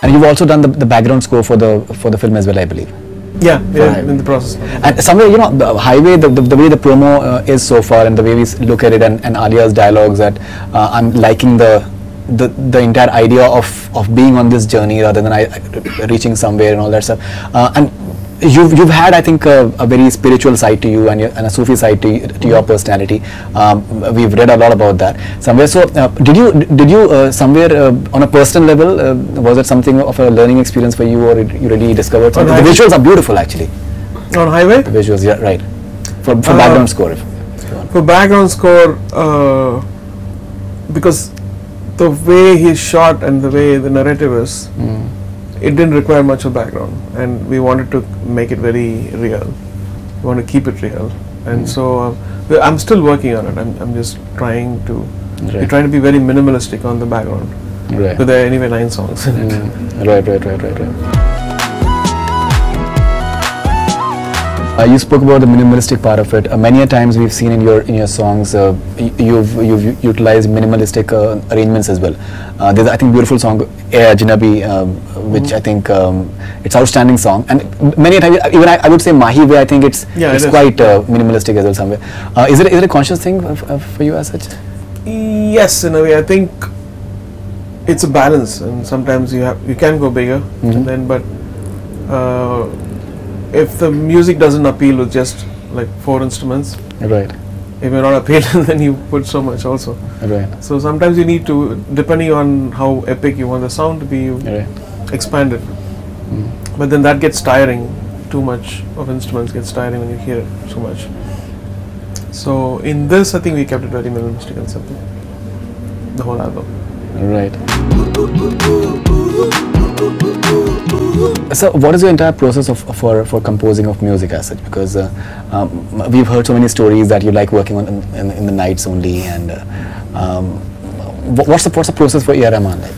And you've also done the background score for the film as well, I believe. Yeah, in the process. And somewhere, you know, the highway, the way the promo is so far, and the way we look at it, and Alia's dialogues, that I'm liking the entire idea of being on this journey rather than reaching somewhere and all that stuff. And you've had, I think, a very spiritual side to you, and a Sufi side to your personality. We've read a lot about that somewhere. So did you somewhere on a personal level, was it something of a learning experience for you, or you really discovered something? The visuals are beautiful, actually. On highway? The visuals, yeah, right. For background score. For background score, because the way he's shot and the way the narrative is, it didn't require much of background, and we wanted to make it very real. We want to keep it real, and so I'm still working on it. I'm just trying to. We're trying to be very minimalistic on the background. Right. But there are anyway 9 songs in it. Right. You spoke about the minimalistic part of it. Many a times we've seen in your songs, you've utilized minimalistic arrangements as well. There's, I think, beautiful song A R Rahman, which I think it's outstanding song. And many a times, even I would say Mahi Way, I think it's quite minimalistic as well somewhere. Is it a conscious thing for you as such? Yes, in a way. I think it's a balance, and sometimes you can go bigger, and then if the music doesn't appeal with just like 4 instruments, right, it may not appeal, then you put so much also. Right. So sometimes you need to, depending on how epic you want the sound to be, you expand it. But then that gets tiring. Too much of instruments gets tiring when you hear it so much. So in this, I think we kept it very minimalistic and simple. The whole album. Right. So what is your entire process for composing of music as such? Because we've heard so many stories that you like working on in the nights only, and what's the process for A R Rahman like?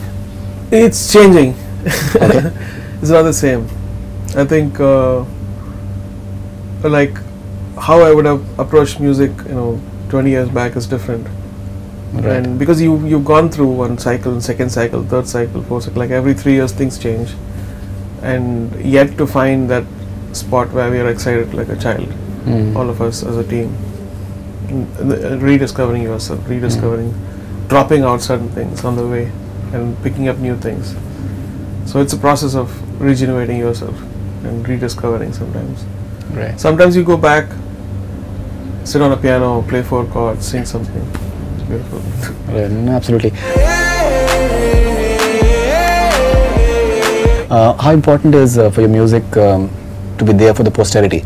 It's changing. Okay. It's not the same. I think like how I would have approached music, 20 years back is different. Right. And because you've gone through one cycle, second cycle, third cycle, fourth cycle, like every 3 years things change, and yet to find that spot where we are excited like a child, all of us as a team, rediscovering yourself, dropping out certain things on the way and picking up new things. So it's a process of regenerating yourself and rediscovering sometimes. Right. Sometimes you go back, sit on a piano, play 4 chords, sing something. It's beautiful. Right. No, absolutely. How important is for your music to be there for the posterity?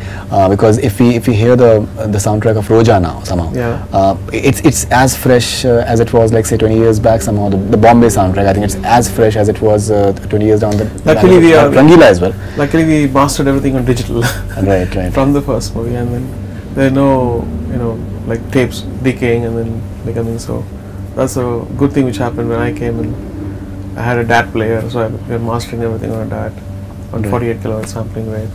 Because if we hear the soundtrack of Roja now somehow, it's as fresh as it was, like, say 20 years back somehow. The Bombay soundtrack, I think it's as fresh as it was 20 years down the line. Luckily we are Rangila as well. Luckily we mastered everything on digital. Right. From the first movie, and then there are no like tapes decaying and then becoming so. That's a good thing which happened when I came, and I had a DAT player, so we were mastering everything on a DAT on 48 kilohertz sampling rate.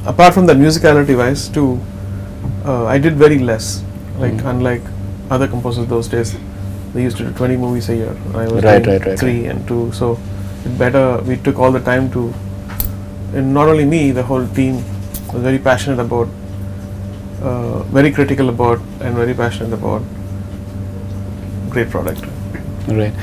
Apart from that, musicality wise too, I did very less. Like unlike other composers those days, they used to do 20 movies a year. I was doing 3 and 2. So we took all the time to, and not only me, the whole team was very passionate about, very critical about, and very passionate about great product. Right.